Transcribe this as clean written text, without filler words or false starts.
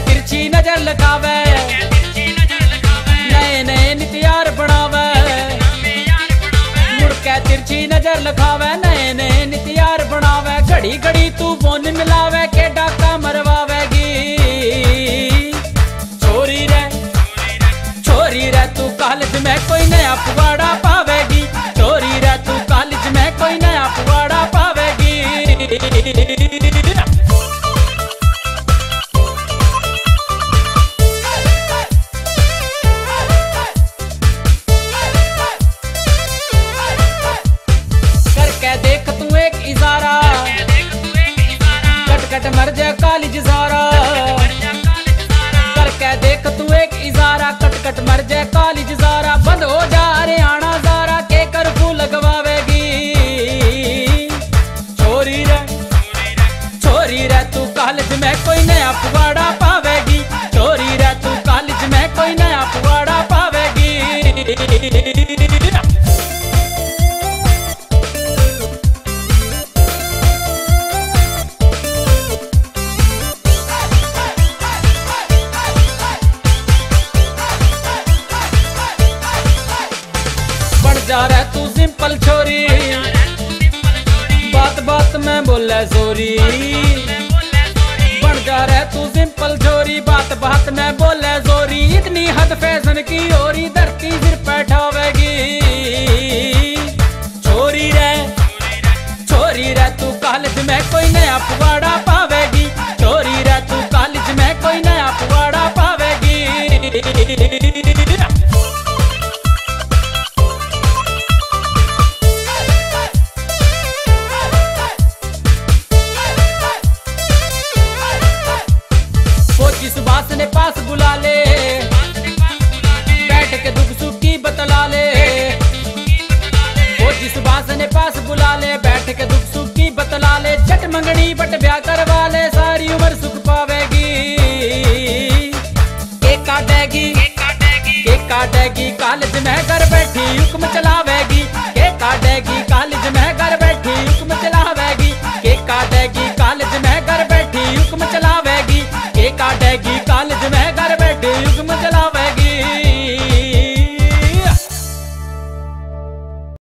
तिरछी नजर लगावे, नए नए नित्यार बनावे, मुड़ के तिरछी नजर लगावे, नए नए नित्यार बनावे। घड़ी घड़ी तू बोन मिलावे के डाका मरवावेगी। छोरी रे तू कॉलेज में कोई नया पुवाड़ा पावेगी। छोरी रे तू कॉलेज में कोई नया पुवाड़ा पावेगी। देख तू एक इजारा, कट कट मर जा कॉलेज सारा। करके देख तू एक इजारा, कट कट मर जा कॉलेज सारा। बंद हो जा हरियाणा सारा के कर्फ्यू लगवावेगी। छोरी रे तू कॉलेज में कोई नया पुवाड़ा पावेगी। छोरी रे तू कॉलेज में कोई नया पुवाड़ा पावेगी। जा रहा तू सिंपल छोरी, बात बात में बोले सोरी। बन जा रहा तू सिंपल छोरी, बात बात में बोले सोरी। इतनी हद फैशन की ओरी धरती सिर बैठावेगी। छोरी रे तू कॉलेज में कोई नया पुवाड़ा पावेगी। छोरी रे तू कॉलेज में कोई नया पुवाड़ा पावेगी। सुभाष ने पास बुला ले, बैठ के दुख सुख की बतला ले। फौजी सुभाष ने पास बुला ले, बैठ के दुख सुख की बतला ले। चट मंगनी बट ब्याह करवा ले, सारी उम्र सुख पावेगी। केक काटेगी कॉलेज में घर बैठी हुक्म चलावेगी। केक काटेगी कॉलेज में घर बैठी